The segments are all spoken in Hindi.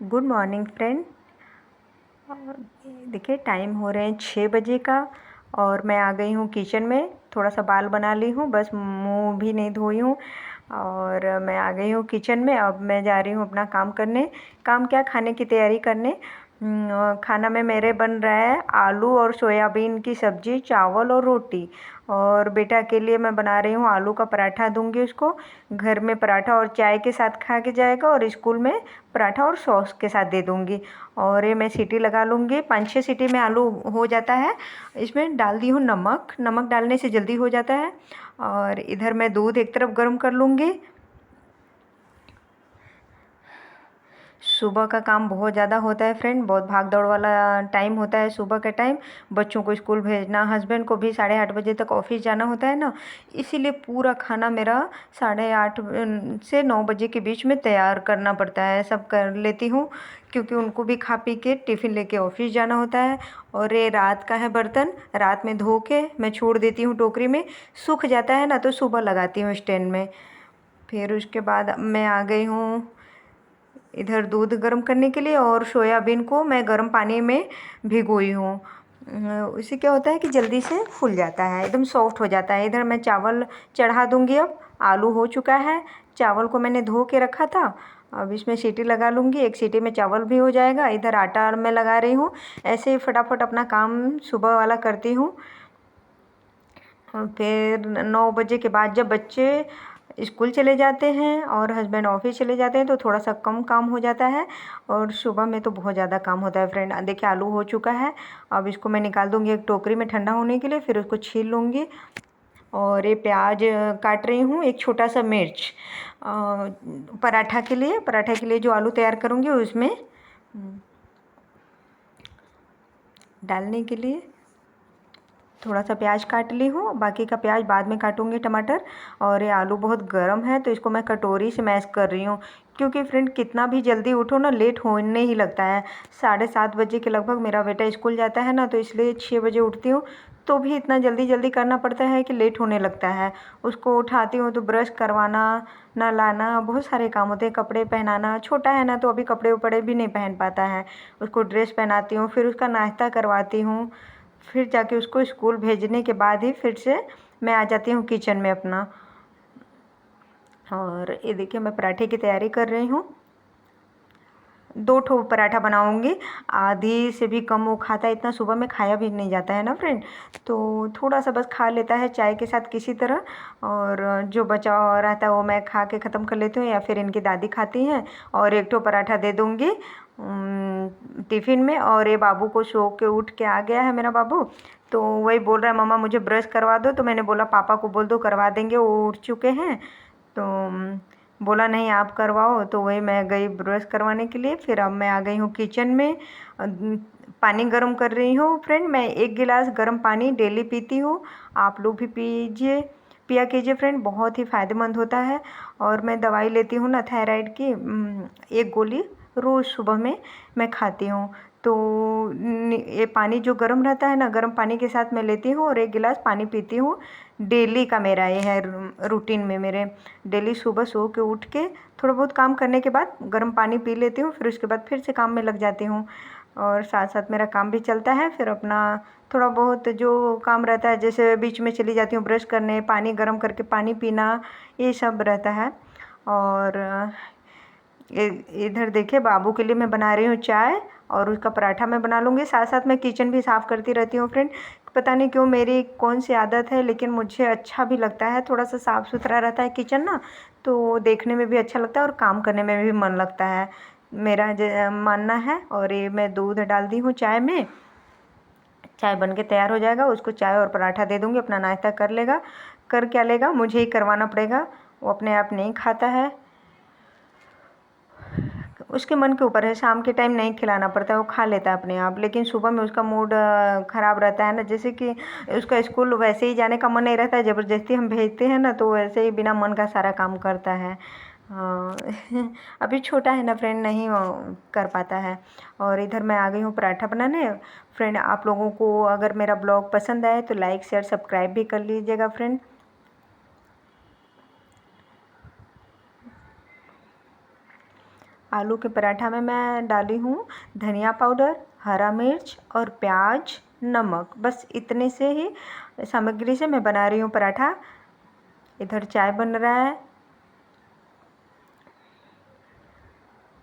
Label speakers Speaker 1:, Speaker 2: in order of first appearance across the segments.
Speaker 1: Good morning friend. देखिए टाइम हो रहे हैं 6 बजे का और मैं आ गई हूँ किचन में। थोड़ा सा बाल बना ली हूँ, बस मुंह भी नहीं धोई हूँ और मैं आ गई हूँ किचन में। अब मैं जा रही हूँ अपना काम करने। काम क्या, खाने की तैयारी करने। खाना में मेरे बन रहा है आलू और सोयाबीन की सब्ज़ी, चावल और रोटी। और बेटा के लिए मैं बना रही हूँ आलू का पराठा, दूंगी उसको। घर में पराठा और चाय के साथ खा के जाएगा और स्कूल में पराठा और सॉस के साथ दे दूँगी। और ये मैं सीटी लगा लूँगी, 5-6 सीटी में आलू हो जाता है। इसमें डाल दी हूँ नमक, नमक डालने से जल्दी हो जाता है। और इधर मैं दूध एक तरफ गर्म कर लूँगी। सुबह का काम बहुत ज़्यादा होता है फ्रेंड, बहुत भाग दौड़ वाला टाइम होता है सुबह का टाइम। बच्चों को स्कूल भेजना, हस्बैंड को भी 8:30 बजे तक ऑफिस जाना होता है ना। इसीलिए पूरा खाना मेरा 8:30 से 9 बजे के बीच में तैयार करना पड़ता है। सब कर लेती हूँ क्योंकि उनको भी खा पी के टिफ़िन लेके ऑफिस जाना होता है। और ये रात का है बर्तन, रात में धो के मैं छोड़ देती हूँ टोकरी में। सूख जाता है ना तो सुबह लगाती हूँ स्टैंड में। फिर उसके बाद मैं आ गई हूँ इधर दूध गर्म करने के लिए और सोयाबीन को मैं गर्म पानी में भिगोई हूँ। उससे क्या होता है कि जल्दी से फूल जाता है, एकदम सॉफ्ट हो जाता है। इधर मैं चावल चढ़ा दूँगी। अब आलू हो चुका है, चावल को मैंने धो के रखा था। अब इसमें सीटी लगा लूँगी, एक सीटी में चावल भी हो जाएगा। इधर आटा मैं लगा रही हूँ। ऐसे ही फटाफट अपना काम सुबह वाला करती हूँ। फिर 9 बजे के बाद जब बच्चे स्कूल चले जाते हैं और हस्बैंड ऑफिस चले जाते हैं तो थोड़ा सा कम काम हो जाता है। और सुबह में तो बहुत ज़्यादा काम होता है फ्रेंड। देखिए आलू हो चुका है। अब इसको मैं निकाल दूँगी एक टोकरी में ठंडा होने के लिए, फिर उसको छील लूँगी। और ये प्याज काट रही हूँ, एक छोटा सा मिर्च। पराठा के लिए जो आलू तैयार करूँगी उसमें डालने के लिए थोड़ा सा प्याज काट ली हूँ, बाकी का प्याज बाद में काटूँगी, टमाटर। और ये आलू बहुत गर्म है तो इसको मैं कटोरी से मैश कर रही हूँ। क्योंकि फ्रेंड कितना भी जल्दी उठो ना, लेट होने ही लगता है। 7:30 बजे के लगभग मेरा बेटा स्कूल जाता है ना, तो इसलिए 6 बजे उठती हूँ। तो भी इतना जल्दी जल्दी करना पड़ता है कि लेट होने लगता है। उसको उठाती हूँ तो ब्रश करवाना, नहलाना, बहुत सारे काम होते हैं। कपड़े पहनाना, छोटा है ना तो अभी कपड़े उपड़े भी नहीं पहन पाता है। उसको ड्रेस पहनाती हूँ, फिर उसका नाश्ता करवाती हूँ। फिर जाके उसको स्कूल भेजने के बाद ही फिर से मैं आ जाती हूँ किचन में अपना। और ये देखिए मैं पराठे की तैयारी कर रही हूँ। 2 ठो पराठा बनाऊँगी। आधी से भी कम वो खाता है, इतना सुबह में खाया भी नहीं जाता है ना फ्रेंड। तो थोड़ा सा बस खा लेता है चाय के साथ किसी तरह। और जो बचा हुआ रहता है वो मैं खा के ख़त्म कर लेती हूँ या फिर इनकी दादी खाती हैं। और 1 ठो पराठा दे दूँगी टिफ़िन में। और ये बाबू को सो के उठ के आ गया है मेरा बाबू, तो वही बोल रहा है मम्मा मुझे ब्रश करवा दो। तो मैंने बोला पापा को बोल दो करवा देंगे, वो उठ चुके हैं। तो बोला नहीं आप करवाओ, तो वही मैं गई ब्रश करवाने के लिए। फिर अब मैं आ गई हूँ किचन में। पानी गर्म कर रही हूँ फ्रेंड। मैं 1 गिलास गर्म पानी डेली पीती हूँ। आप लोग भी पीजिए, पिया कीजिए फ्रेंड, बहुत ही फ़ायदेमंद होता है। और मैं दवाई लेती हूँ ना थायराइड की, 1 गोली रोज़ सुबह में मैं खाती हूँ। तो ये पानी जो गर्म रहता है ना, गर्म पानी के साथ मैं लेती हूँ और 1 गिलास पानी पीती हूँ। डेली का मेरा ये है रूटीन में मेरे। डेली सुबह सो के उठ के थोड़ा बहुत काम करने के बाद गर्म पानी पी लेती हूँ, फिर उसके बाद फिर से काम में लग जाती हूँ। और साथ साथ मेरा काम भी चलता है। फिर अपना थोड़ा बहुत जो काम रहता है, जैसे बीच में चली जाती हूँ ब्रश करने, पानी गर्म करके पानी पीना, ये सब रहता है। और इधर देखिए बाबू के लिए मैं बना रही हूँ चाय और उसका पराठा मैं बना लूँगी। साथ साथ मैं किचन भी साफ़ करती रहती हूँ फ्रेंड। पता नहीं क्यों मेरी कौन सी आदत है, लेकिन मुझे अच्छा भी लगता है। थोड़ा सा साफ़ सुथरा रहता है किचन ना, तो देखने में भी अच्छा लगता है और काम करने में भी मन लगता है, मेरा मानना है। और ये मैं दूध डाल दी हूँ चाय में। चाय बन के तैयार हो जाएगा, उसको चाय और पराठा दे दूँगी, अपना नाश्ता कर लेगा। कर क्या लेगा, मुझे ही करवाना पड़ेगा, वो अपने आप नहीं खाता है। उसके मन के ऊपर है, शाम के टाइम नहीं खिलाना पड़ता है, वो खा लेता है अपने आप। लेकिन सुबह में उसका मूड ख़राब रहता है ना, जैसे कि उसका स्कूल वैसे ही जाने का मन नहीं रहता है, ज़बरदस्ती हम भेजते हैं ना तो वैसे ही बिना मन का सारा काम करता है। हाँ अभी छोटा है ना फ्रेंड, नहीं कर पाता है। और इधर मैं आ गई हूँ पराठा बनाने। फ्रेंड आप लोगों को अगर मेरा ब्लॉग पसंद आए तो लाइक शेयर सब्सक्राइब भी कर लीजिएगा फ्रेंड। आलू के पराठा में मैं डाली हूँ धनिया पाउडर, हरा मिर्च और प्याज, नमक। बस इतने से ही सामग्री से मैं बना रही हूँ पराठा। इधर चाय बन रहा है।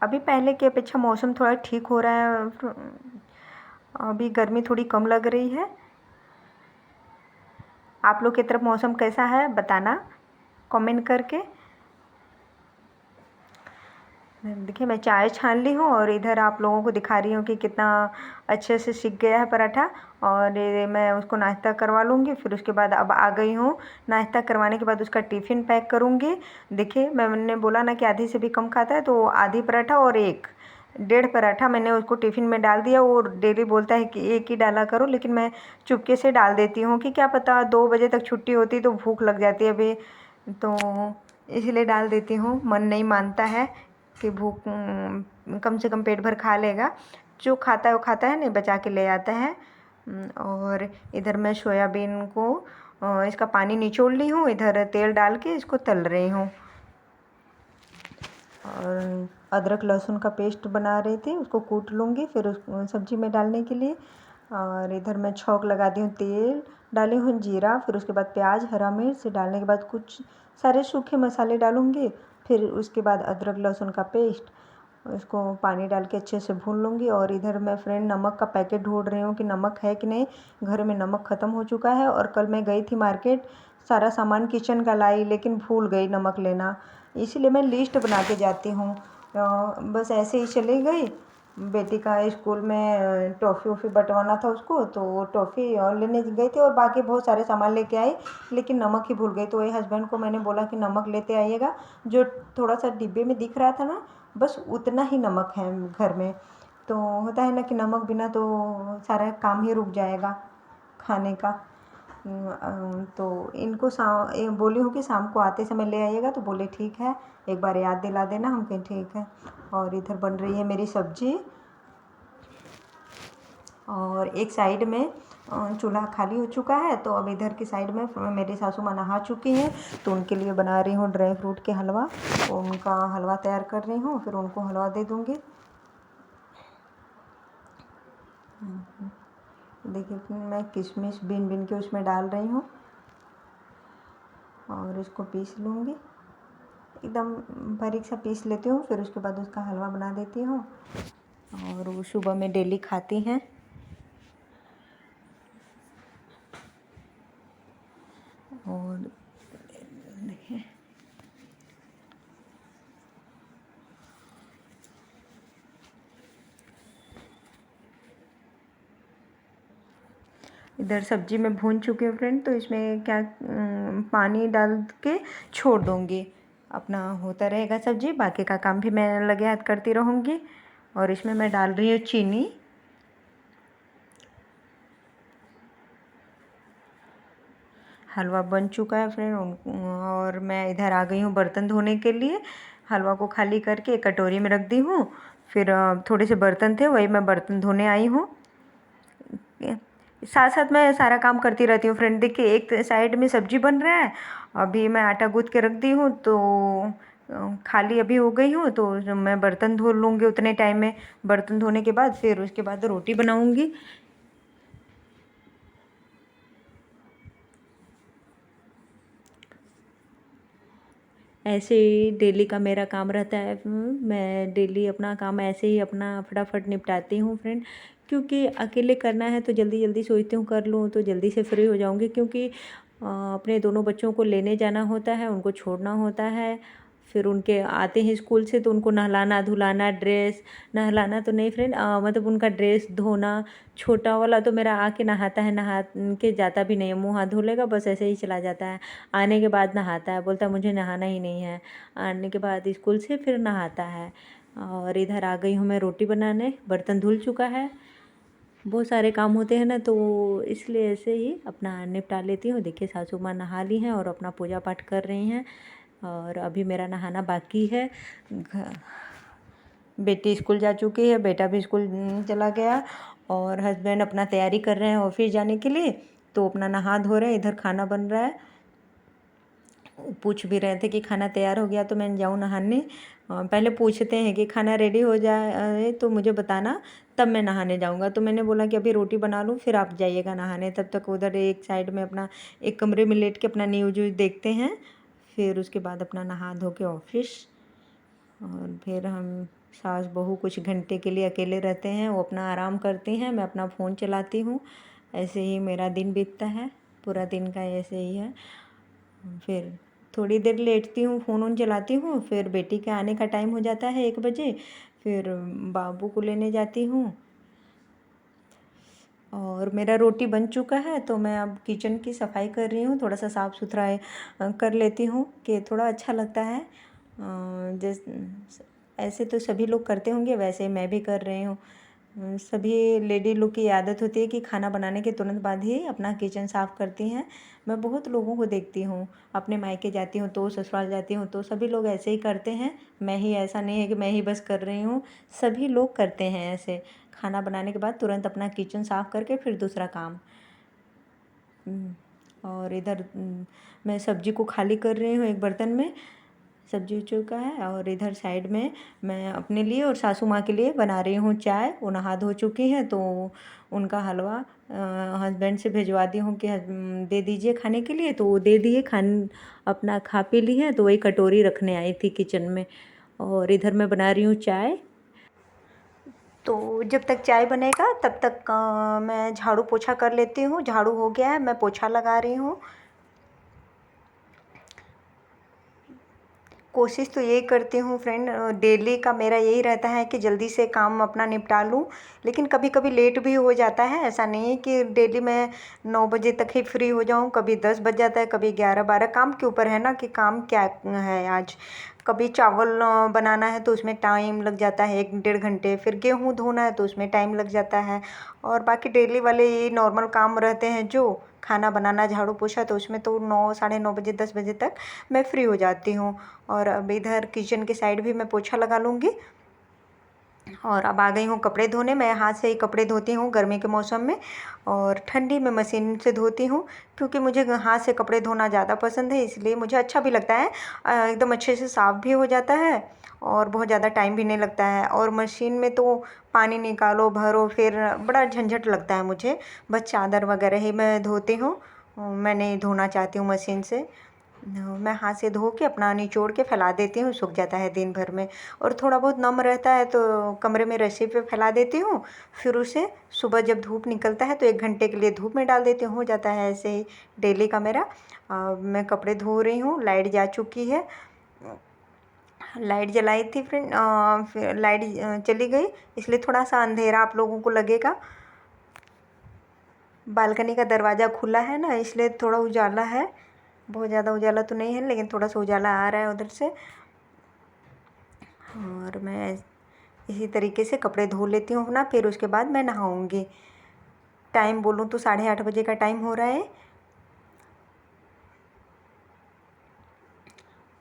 Speaker 1: अभी पहले की अपेक्षा मौसम थोड़ा ठीक हो रहा है। अभी गर्मी थोड़ी कम लग रही है। आप लोग की तरफ मौसम कैसा है बताना कमेंट करके। देखिए मैं चाय छान ली हूँ और इधर आप लोगों को दिखा रही हूँ कि कितना अच्छे से सिक गया है पराठा। और ये मैं उसको नाश्ता करवा लूँगी। फिर उसके बाद अब आ गई हूँ। नाश्ता करवाने के बाद उसका टिफ़िन पैक करूँगी। देखिए मैंने बोला ना कि आधी से भी कम खाता है, तो आधी पराठा और एक डेढ़ पराठा मैंने उसको टिफ़िन में डाल दिया। वो डेली बोलता है कि एक ही डाला करो, लेकिन मैं चुपके से डाल देती हूँ कि क्या पता 2 बजे तक छुट्टी होती तो भूख लग जाती है अभी, तो इसलिए डाल देती हूँ। मन नहीं मानता है कि भूख कम से कम पेट भर खा लेगा। जो खाता है वो खाता है, नहीं बचा के ले आता है। और इधर मैं सोयाबीन को इसका पानी निचोड़ ली हूँ। इधर तेल डाल के इसको तल रही हूँ। और अदरक लहसुन का पेस्ट बना रही थी, उसको कूट लूँगी फिर उस सब्ज़ी में डालने के लिए। और इधर मैं छौंक लगा दी हूँ, तेल डाली हूँ, जीरा, फिर उसके बाद प्याज, हरा मिर्च डालने के बाद कुछ सारे सूखे मसाले डालूँगी। फिर उसके बाद अदरक लहसुन का पेस्ट, उसको पानी डाल के अच्छे से भून लूँगी। और इधर मैं फ्रेंड नमक का पैकेट ढूंढ रही हूँ कि नमक है कि नहीं। घर में नमक ख़त्म हो चुका है। और कल मैं गई थी मार्केट, सारा सामान किचन का लाई, लेकिन भूल गई नमक लेना। इसीलिए मैं लिस्ट बना के जाती हूँ। बस ऐसे ही चली गई। बेटी का स्कूल में टॉफ़ी वॉफ़ी बंटवाना था उसको, तो टॉफ़ी लेने गई थी और बाकी बहुत सारे सामान लेके आई, लेकिन नमक ही भूल गई। तो वही हस्बैंड को मैंने बोला कि नमक लेते आइएगा। जो थोड़ा सा डिब्बे में दिख रहा था ना, बस उतना ही नमक है घर में। तो होता है ना कि नमक बिना तो सारा काम ही रुक जाएगा खाने का। तो इनको बोली हूँ कि शाम को आते समय ले आइएगा, तो बोले ठीक है, एक बार याद दिला देना। हम कहें ठीक है। और इधर बन रही है मेरी सब्ज़ी। और एक साइड में चूल्हा खाली हो चुका है, तो अब इधर की साइड में मेरी सासू माँ नहा चुकी हैं, तो उनके लिए बना रही हूँ ड्राई फ्रूट के हलवा। उनका हलवा तैयार कर रही हूँ, फिर उनको हलवा दे दूँगी। देखिए मैं किशमिश बीन बीन के उसमें डाल रही हूँ और इसको पीस लूँगी। एकदम बारीक सा पीस लेती हूँ, फिर उसके बाद उसका हलवा बना देती हूँ। और वो सुबह में डेली खाती हैं। और देखिए इधर सब्ज़ी में भून चुकी हूँ फ्रेंड, तो इसमें क्या पानी डाल के छोड़ दूँगी। अपना होता रहेगा सब्ज़ी, बाकी का काम भी मैं लगे हाथ करती रहूँगी। और इसमें मैं डाल रही हूँ चीनी। हलवा बन चुका है फ्रेंड। और मैं इधर आ गई हूँ बर्तन धोने के लिए। हलवा को खाली करके एक कटोरी में रख दी हूँ। फिर थोड़े से बर्तन थे, वही मैं बर्तन धोने आई हूँ। साथ साथ मैं सारा काम करती रहती हूँ फ्रेंड। देखिए एक साइड में सब्ज़ी बन रहा है, अभी मैं आटा गूँथ के रख दी हूँ, तो खाली अभी हो गई हूँ, तो मैं बर्तन धो लूँगी उतने टाइम में। बर्तन धोने के बाद फिर उसके बाद रोटी बनाऊँगी। ऐसे ही डेली का मेरा काम रहता है। मैं डेली अपना काम ऐसे ही अपना फटाफट निपटाती हूँ फ्रेंड, क्योंकि अकेले करना है तो जल्दी जल्दी सोचती हूँ कर लूँ तो जल्दी से फ्री हो जाऊँगी। क्योंकि अपने दोनों बच्चों को लेने जाना होता है, उनको छोड़ना होता है, फिर उनके आते हैं स्कूल से तो उनको नहलाना धुलाना, ड्रेस नहलाना तो नहीं फ्रेंड, मतलब उनका ड्रेस धोना। छोटा वाला तो मेरा आके नहाता है, नहा के जाता भी नहीं है, मुँह हाथ धो लेगा बस ऐसे ही चला जाता है। आने के बाद नहाता है, बोलता है मुझे नहाना ही नहीं है। आने के बाद स्कूल से फिर नहाता है। और इधर आ गई हूँ मैं रोटी बनाने। बर्तन धुल चुका है, बहुत सारे काम होते हैं ना, तो इसलिए ऐसे ही अपना निपटा लेती हूँ। देखिए सासू माँ नहा ली हैं और अपना पूजा पाठ कर रही हैं, और अभी मेरा नहाना बाकी है। बेटी स्कूल जा चुकी है, बेटा भी स्कूल चला गया, और हस्बैंड अपना तैयारी कर रहे हैं ऑफिस जाने के लिए, तो अपना नहा धो रहे हैं। इधर खाना बन रहा है, पूछ भी रहे थे कि खाना तैयार हो गया, तो मैं जाऊँ नहाने। पहले पूछते हैं कि खाना रेडी हो जाए तो मुझे बताना, तब मैं नहाने जाऊँगा। तो मैंने बोला कि अभी रोटी बना लूँ, फिर आप जाइएगा नहाने। तब तक उधर एक साइड में अपना एक कमरे में लेट के अपना न्यूज़ व्यूज़ देखते हैं। फिर उसके बाद अपना नहा धो के ऑफिस। और फिर हम सास बहू कुछ घंटे के लिए अकेले रहते हैं, वो अपना आराम करती हैं, मैं अपना फ़ोन चलाती हूँ। ऐसे ही मेरा दिन बीतता है, पूरा दिन का ऐसे ही है। फिर थोड़ी देर लेटती हूँ, फ़ोन वोन चलाती हूँ, फिर बेटी के आने का टाइम हो जाता है 1 बजे। फिर बाबू को लेने जाती हूँ। और मेरा रोटी बन चुका है, तो मैं अब किचन की सफाई कर रही हूँ। थोड़ा सा साफ़ सुथरा कर लेती हूँ कि थोड़ा अच्छा लगता है। जिस ऐसे तो सभी लोग करते होंगे, वैसे मैं भी कर रही हूँ। सभी लेडी लोग की आदत होती है कि खाना बनाने के तुरंत बाद ही अपना किचन साफ़ करती हैं। मैं बहुत लोगों को देखती हूँ, अपने मायके जाती हूँ तो, ससुराल जाती हूँ तो सभी लोग ऐसे ही करते हैं। मैं ही ऐसा नहीं है कि मैं ही बस कर रही हूँ, सभी लोग करते हैं ऐसे। खाना बनाने के बाद तुरंत अपना किचन साफ़ करके फिर दूसरा काम। और इधर मैं सब्ज़ी को खाली कर रही हूँ एक बर्तन में, सब्ज़ी हो चुका है। और इधर साइड में मैं अपने लिए और सासू माँ के लिए बना रही हूँ चाय। वो नहा धो चुकी हैं, तो उनका हलवा हस्बैंड से भिजवा दी हूँ कि दे दीजिए खाने के लिए, तो वो दे दिए। अपना खा पी ली हैं, तो वही कटोरी रखने आई थी किचन में। और इधर मैं बना रही हूँ चाय। तो जब तक चाय बनेगा तब तक मैं झाड़ू पोछा कर लेती हूँ। झाड़ू हो गया है, मैं पोछा लगा रही हूँ। कोशिश तो यही करती हूँ फ्रेंड, डेली का मेरा यही रहता है कि जल्दी से काम अपना निपटा लूँ। लेकिन कभी कभी लेट भी हो जाता है, ऐसा नहीं है कि डेली मैं 9 बजे तक ही फ्री हो जाऊँ। कभी 10 बज जाता है, कभी 11-12। काम के ऊपर है ना कि काम क्या है आज। कभी चावल बनाना है तो उसमें टाइम लग जाता है 1-1.5 घंटे। फिर गेहूँ धोना है तो उसमें टाइम लग जाता है। और बाकी डेली वाले ये नॉर्मल काम रहते हैं, जो खाना बनाना, झाड़ू पोछा, तो उसमें तो 9, साढ़े 9 बजे, 10 बजे तक मैं फ्री हो जाती हूँ। और अब इधर किचन के साइड भी मैं पोछा लगा लूँगी। और अब आ गई हूँ कपड़े धोने। मैं हाथ से ही कपड़े धोती हूँ गर्मी के मौसम में, और ठंडी में मशीन से धोती हूँ, क्योंकि मुझे हाथ से कपड़े धोना ज़्यादा पसंद है। इसलिए मुझे अच्छा भी लगता है, एकदम अच्छे से साफ़ भी हो जाता है और बहुत ज़्यादा टाइम भी नहीं लगता है। और मशीन में तो पानी निकालो, भरो, फिर बड़ा झंझट लगता है मुझे। बस चादर वगैरह ही मैं धोती हूँ, मैं नहीं धोना चाहती हूँ मशीन से। मैं हाथ से धो के अपना निचोड़ के फैला देती हूँ, सूख जाता है दिन भर में। और थोड़ा बहुत नम रहता है तो कमरे में रस्सी पे फैला देती हूँ। फिर उसे सुबह जब धूप निकलता है तो 1 घंटे के लिए धूप में डाल देती हूँ, हो जाता है ऐसे ही डेली का मेरा। मैं कपड़े धो रही हूँ, लाइट जा चुकी है। लाइट जलाई थी फ्रेंड, फिर लाइट चली गई, इसलिए थोड़ा सा अंधेरा आप लोगों को लगेगा। बालकनी का दरवाज़ा खुला है ना, इसलिए थोड़ा उजाला है। बहुत ज़्यादा उजाला तो नहीं है, लेकिन थोड़ा सा उजाला आ रहा है उधर से। और मैं इसी तरीके से कपड़े धो लेती हूँ अपना, फिर उसके बाद मैं नहाऊँगी। टाइम बोलूँ तो 8:30 बजे का टाइम हो रहा है।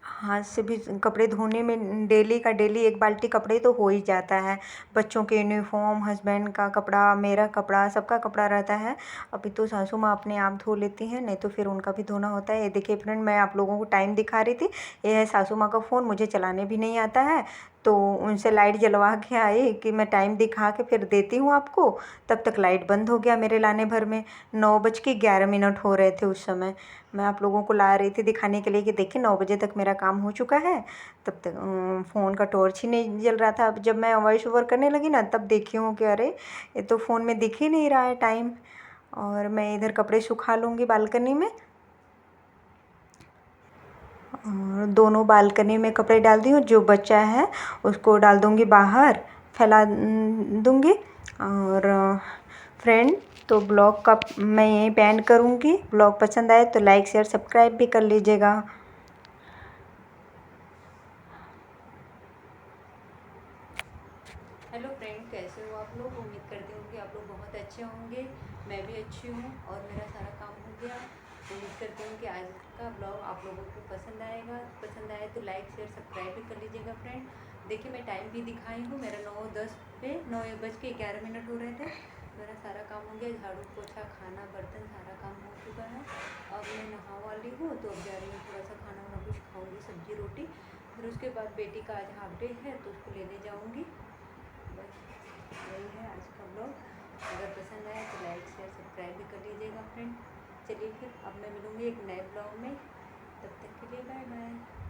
Speaker 1: हाथ से भी कपड़े धोने में डेली का डेली 1 बाल्टी कपड़े तो हो ही जाता है। बच्चों के यूनिफॉर्म, हस्बैंड का कपड़ा, मेरा कपड़ा, सबका कपड़ा रहता है। अभी तो सासू माँ अपने आप धो लेती हैं, नहीं तो फिर उनका भी धोना होता है। ये देखिए फ्रेंड, मैं आप लोगों को टाइम दिखा रही थी। ये है सासू माँ का फ़ोन, मुझे चलाने भी नहीं आता है, तो उनसे लाइट जलवा के आई कि मैं टाइम दिखा के फिर देती हूँ आपको। तब तक लाइट बंद हो गया मेरे लाने भर में। 9:11 हो रहे थे उस समय। मैं आप लोगों को ला रही थी दिखाने के लिए कि देखिए 9 बजे तक मेरा काम हो चुका है। तब तक फ़ोन का टॉर्च ही नहीं जल रहा था। अब जब मैं वॉइस ओवर करने लगी ना, तब देखी हूँ कि अरे ये तो फ़ोन में दिख ही नहीं रहा है टाइम। और मैं इधर कपड़े सुखा लूँगी बालकनी में। और दोनों बालकनी में कपड़े डाल दी हूँ, जो बचा है उसको डाल दूँगी बाहर, फैला दूँगी। और फ्रेंड, तो ब्लॉग का मैं यहीं पे एंड करूँगी। ब्लॉग पसंद आए तो लाइक, शेयर, सब्सक्राइब भी कर लीजिएगा। हेलो फ्रेंड, कैसे हो आप लोग? उम्मीद करती हूँ कि आप लोग बहुत अच्छे होंगे। मैं भी अच्छी हूँ और मेरा सारा काम हो गया। उम्मीद करती हूँ कि आज का ब्लॉग आप लोगों को पसंद आएगा। पसंद आए तो लाइक, शेयर, सब्सक्राइब भी कर लीजिएगा फ्रेंड। देखिए मैं टाइम भी दिखाई हूँ, मेरा 9:10 पे 9:11 हो रहे थे। मेरा सारा काम हो गया, झाड़ू पोछा खाना बर्तन सारा काम हो चुका है। अब मैं नहा वाली हूँ तो अब जा रही हूँ थोड़ा सा खाना वाना कुछ खाऊंगी, सब्जी रोटी। फिर उसके बाद बेटी का आज हाफ डे है तो उसको लेने जाऊँगी। बस यही है आज का ब्लॉग। अगर पसंद आए तो लाइक शेयर सब्सक्राइब भी कर लीजिएगा फ्रेंड। चलिए फिर अब मैं मिलूँगी एक नए ब्लॉग में, तब तक के लिए बाय बाय।